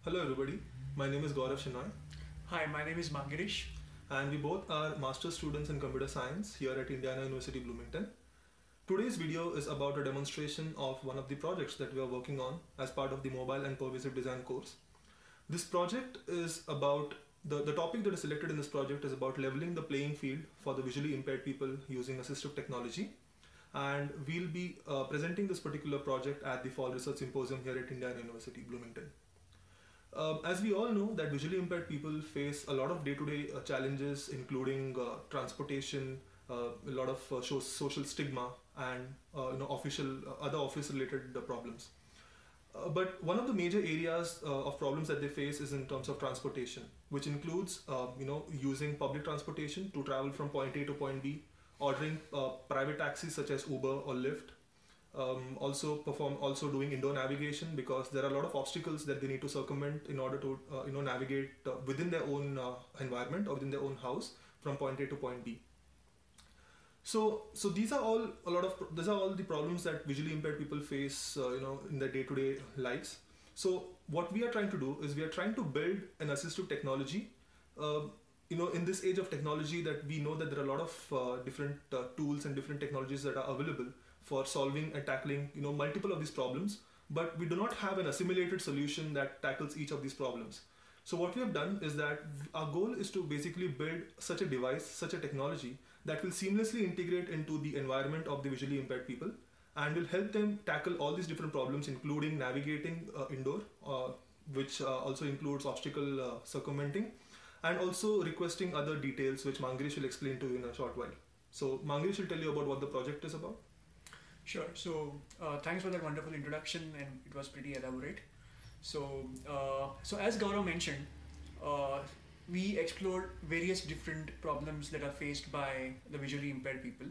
Hello everybody, my name is Gaurav Shenoy Hi, my name is Mangirish. and we both are master students in computer science here at Indiana University Bloomington. Today's video is about a demonstration of one of the projects that we are working on as part of the mobile and pervasive design course. This project is about the topic that is selected in this project is about leveling the playing field for the visually impaired people using assistive technology, and we'll be presenting this particular project at the Fall Research Symposium here at Indiana University Bloomington. As we all know, that visually impaired people face a lot of day-to-day challenges, including transportation, a lot of social stigma, and official other office-related problems. But one of the major areas of problems that they face is in terms of transportation, which includes using public transportation to travel from point A to point B, ordering private taxis such as Uber or Lyft, also doing indoor navigation because there are a lot of obstacles that they need to circumvent in order to navigate within their own environment or within their own house from point A to point B. So these are all the problems that visually impaired people face in their day-to-day lives. So what we are trying to do is we are trying to build an assistive technology. In this age of technology, that we know that there are a lot of different tools and different technologies that are available for solving and tackling multiple of these problems, but we do not have an assimilated solution that tackles each of these problems. So what we have done is that our goal is to basically build such a device, such a technology that will seamlessly integrate into the environment of the visually impaired people and will help them tackle all these different problems, including navigating indoor, which also includes obstacle circumventing, and also requesting other details which Mangirish will explain to you in a short while. So Mangirish will tell you about what the project is about. Sure. So, thanks for that wonderful introduction, and it was pretty elaborate. So as Gaurav mentioned, uh, we explored various different problems that are faced by the visually impaired people,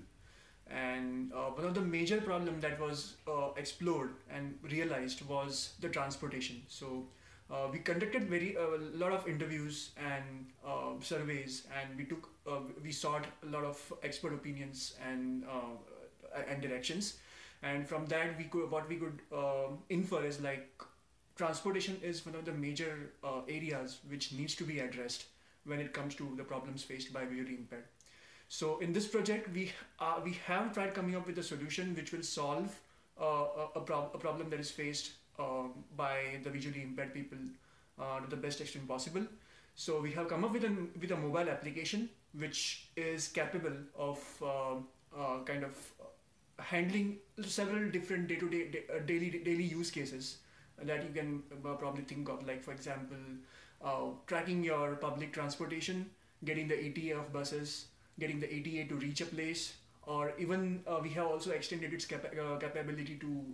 and one of the major problem that was explored and realized was the transportation. So. We conducted a lot of interviews and surveys, and we sought a lot of expert opinions and directions, and from that what we could infer is like transportation is one of the major areas which needs to be addressed when it comes to the problems faced by visually impaired. So in this project, we have tried coming up with a solution which will solve a problem that is faced by the visually impaired people to the best extent possible. So we have come up with a mobile application which is capable of kind of handling several different day-to-day daily use cases that you can probably think of, like for example, tracking your public transportation, getting the ETA of buses, getting the ETA to reach a place, or even we have also extended its capability to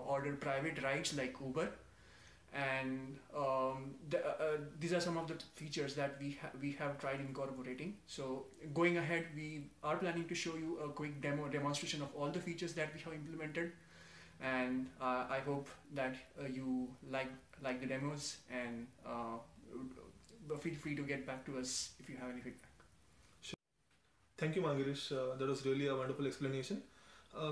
order private rides like Uber. And these are some of the features that we have tried incorporating. So going ahead, we are planning to show you a quick demonstration of all the features that we have implemented, and I hope that you like the demos, and feel free to get back to us if you have any feedback. Thank you, Mangirish. That was really a wonderful explanation.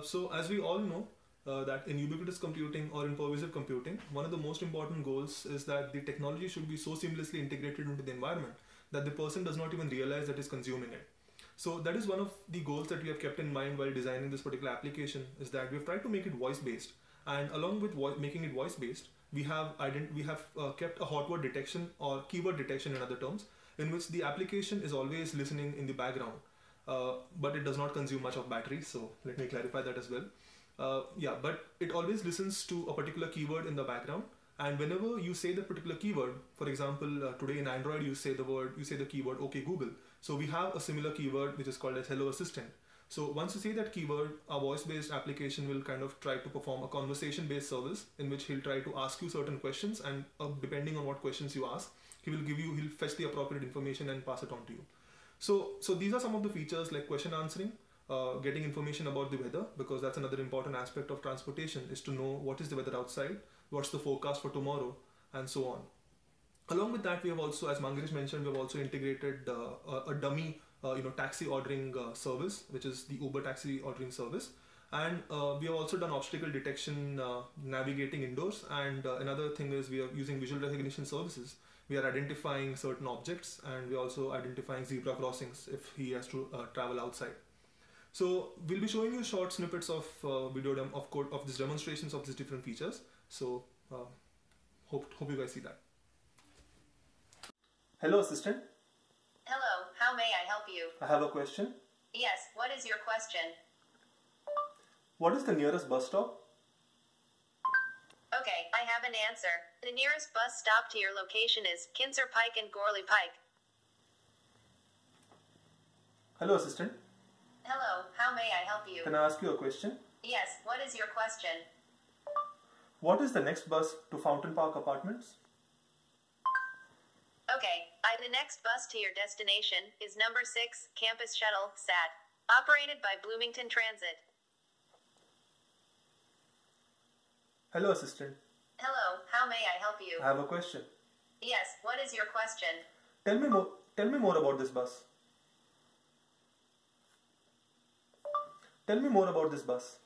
So as we all know, that in ubiquitous computing or in pervasive computing, one of the most important goals is that the technology should be so seamlessly integrated into the environment that the person does not even realize that is consuming it. So that is one of the goals that we have kept in mind while designing this particular application, is that we have tried to make it voice based, and along with making it voice based, we have kept a hot word detection or keyword detection in other terms, in which the application is always listening in the background, but it does not consume much of battery. So let me clarify that as well. But it always listens to a particular keyword in the background, and whenever you say that particular keyword, for example, today in Android you say the keyword OK Google. So we have a similar keyword which is called as Hello Assistant. So once you say that keyword, our voice-based application will kind of try to perform a conversation-based service in which he'll try to ask you certain questions, and depending on what questions you ask, he'll fetch the appropriate information and pass it on to you. So these are some of the features like question answering, getting information about the weather, because that's another important aspect of transportation, is to know what is the weather outside, what's the forecast for tomorrow, and so on. Along with that, we have also, as Mangirish mentioned, we have also integrated a dummy taxi ordering service, which is the Uber taxi ordering service. And we have also done obstacle detection navigating indoors. And another thing is we are using visual recognition services. We are identifying certain objects, and we are also identifying zebra crossings if he has to travel outside. So we'll be showing you short snippets of video of these demonstrations of these different features. So hope you guys see that. Hello, assistant. Hello, how may I help you? I have a question. Yes, what is your question? What is the nearest bus stop? Okay, I have an answer. The nearest bus stop to your location is Kinser Pike and Gorley Pike. Hello, assistant. Hello, how may I help you? Can I ask you a question? Yes, what is your question? What is the next bus to Fountain Park Apartments? Okay, the next bus to your destination is number 6, Campus Shuttle, SAT, operated by Bloomington Transit. Hello, assistant. Hello, how may I help you? I have a question. Yes, what is your question? Tell me more about this bus. Tell me more about this bus.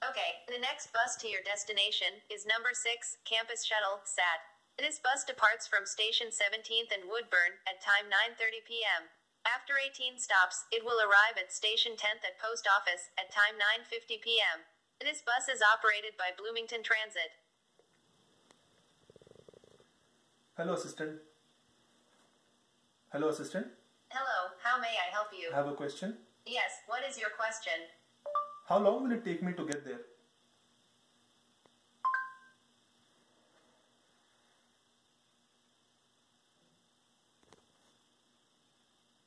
Okay, the next bus to your destination is number 6, Campus Shuttle, SAT. This bus departs from station 17th and Woodburn at time 9:30 p.m. After 18 stops, it will arrive at station 10th at Post Office at time 9:50 p.m. This bus is operated by Bloomington Transit. Hello, assistant. Hello, assistant. Hello, how may I help you? I have a question. Yes, what is your question? How long will it take me to get there?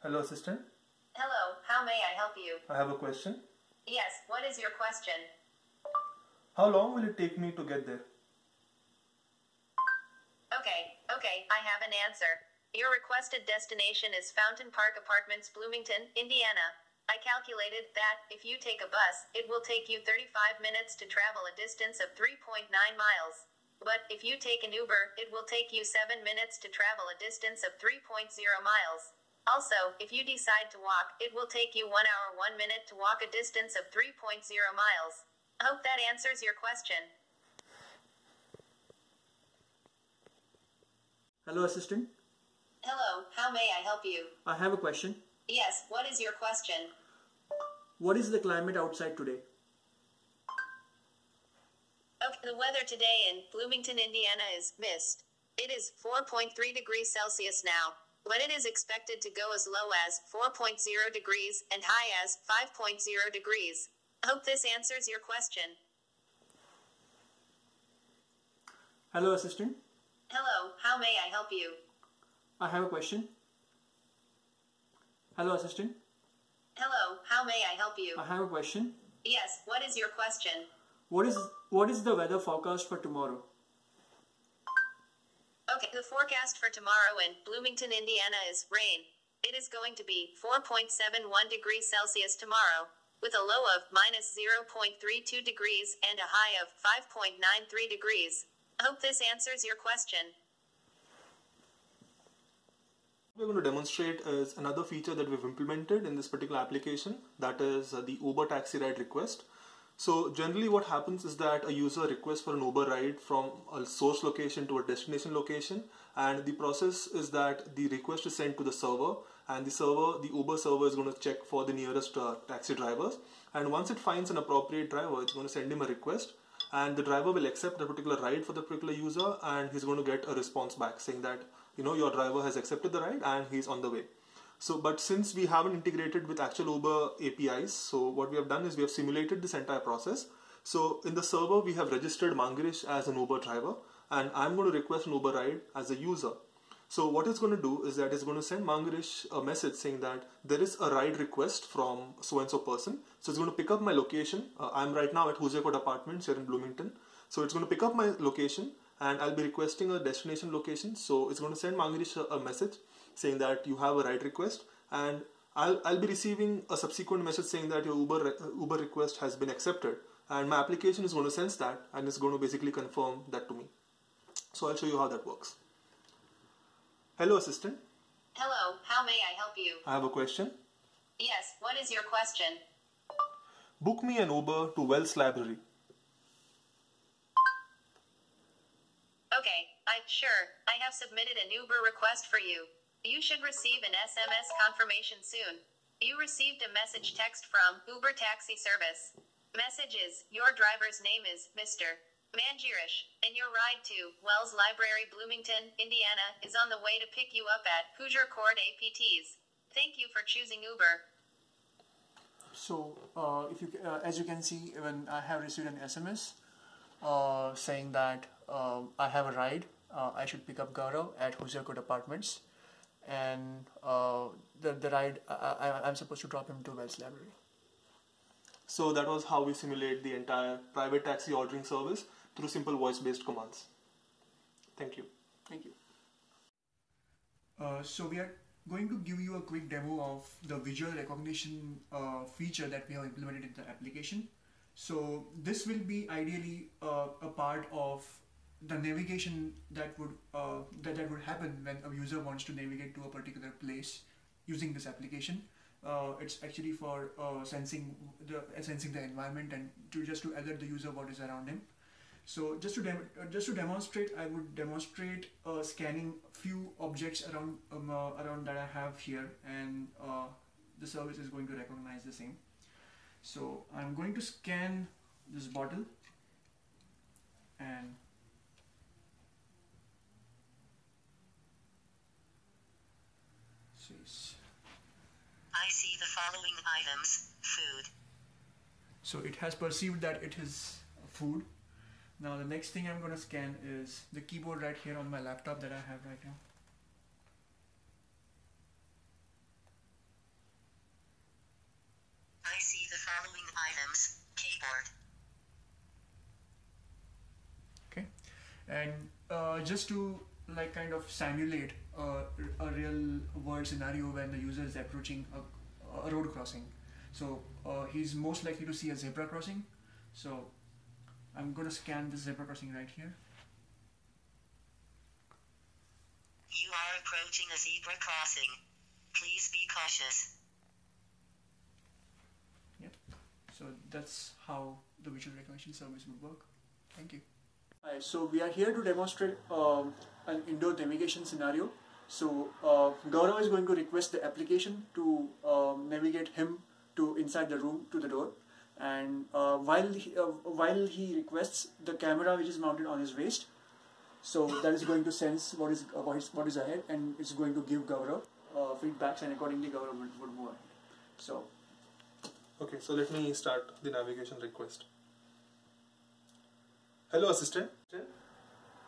Hello, assistant. Hello, how may I help you? I have a question. Yes, what is your question? How long will it take me to get there? Okay, I have an answer. Your requested destination is Fountain Park Apartments, Bloomington, Indiana. I calculated that, if you take a bus, it will take you 35 minutes to travel a distance of 3.9 miles. But if you take an Uber, it will take you 7 minutes to travel a distance of 3.0 miles. Also, if you decide to walk, it will take you 1 hour 1 minute to walk a distance of 3.0 miles. I hope that answers your question. Hello, assistant. Hello, how may I help you? I have a question. Yes, what is your question? What is the climate outside today? Okay, the weather today in Bloomington, Indiana is mist. It is 4.3 degrees Celsius now, but it is expected to go as low as 4.0 degrees and high as 5.0 degrees. I hope this answers your question. Hello, assistant. Hello, how may I help you? I have a question. Hello, assistant. Hello, how may I help you? I have a question. Yes, what is your question? What is the weather forecast for tomorrow? Okay, the forecast for tomorrow in Bloomington, Indiana is rain. It is going to be 4.71 degrees Celsius tomorrow, with a low of minus 0.32 degrees and a high of 5.93 degrees. I hope this answers your question. What we're going to demonstrate is another feature that we've implemented in this particular application, that is the Uber taxi ride request. So generally what happens is that a user requests for an Uber ride from a source location to a destination location, and the process is that the request is sent to the server, and the Uber server is going to check for the nearest taxi drivers, and once it finds an appropriate driver, it's going to send him a request, and the driver will accept a particular ride for the particular user, and he's going to get a response back saying that, you know, your driver has accepted the ride and he's on the way. So, but since we haven't integrated with actual Uber APIs, so what we have done is we have simulated this entire process. So in the server, we have registered Mangirish as an Uber driver, and I'm going to request an Uber ride as a user. So what it's going to do is that it's going to send Mangirish a message saying that there is a ride request from so-and-so person. So it's going to pick up my location. I'm right now at Hoosier Apartments here in Bloomington. So it's going to pick up my location, and I'll be requesting a destination location. So it's going to send Mangirish a message saying that you have a ride request, and I'll be receiving a subsequent message saying that your Uber request has been accepted, and my application is going to sense that and it's going to basically confirm that to me. So I'll show you how that works. Hello, assistant. Hello, how may I help you? I have a question. Yes, what is your question? Book me an Uber to Wells Library. Okay, sure. I have submitted an Uber request for you. You should receive an SMS confirmation soon. You received a message text from Uber Taxi Service. Message is, your driver's name is Mr. Manjirish, and your ride to Wells Library, Bloomington, Indiana, is on the way to pick you up at Hoosier Court APTs. Thank you for choosing Uber. So, as you can see, when I have received an SMS saying that I have a ride, I should pick up Gaurav at Hoosier Court Apartments, and the ride I'm supposed to drop him to Wells Library. So that was how we simulate the entire private taxi ordering service through simple voice-based commands. Thank you. Thank you. So we are going to give you a quick demo of the visual recognition feature that we have implemented in the application. So this will be ideally a part of the navigation that would happen when a user wants to navigate to a particular place using this application. It's actually for sensing the environment and to alert the user what is around him. So just to demonstrate, I would demonstrate scanning few objects around that I have here, and the service is going to recognize the same. So I'm going to scan this bottle, and says, I see the following items: food. So it has perceived that it is food. Now the next thing I'm going to scan is the keyboard right here on my laptop that I have right now. I see the following items: keyboard. Okay, and just to kind of simulate a real world scenario when the user is approaching a road crossing. So he's most likely to see a zebra crossing. So I'm going to scan this zebra crossing right here. You are approaching a zebra crossing. Please be cautious. Yep. So that's how the visual recognition service would work. Thank you. Alright, so we are here to demonstrate an indoor navigation scenario. So Gaurav is going to request the application to navigate him to inside the room to the door. And while he requests, the camera which is mounted on his waist, so that is going to sense what is ahead, and it's going to give Gaurav feedbacks, and accordingly Gaurav would move ahead. So Okay, so let me start the navigation request. Hello, assistant.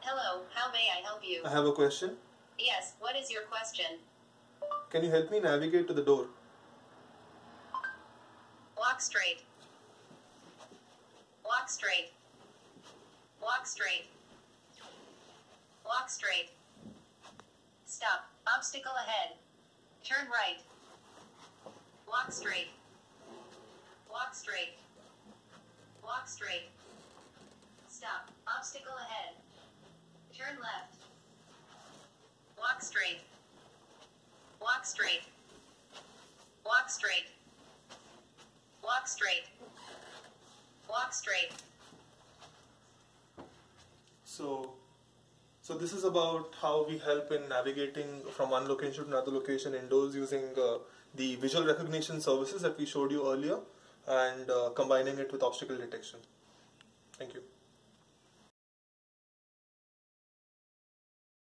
Hello, how may I help you? I have a question. Yes, what is your question? Can you help me navigate to the door? Walk straight. Walk straight. Walk straight. Walk straight. Stop. Obstacle ahead. Turn right. Walk straight. Walk straight. Walk straight. Stop. Obstacle ahead. Turn left. Walk straight. Walk straight. Walk straight. Walk straight. Walk straight. So this is about how we help in navigating from one location to another location indoors using the visual recognition services that we showed you earlier, and combining it with obstacle detection. Thank you.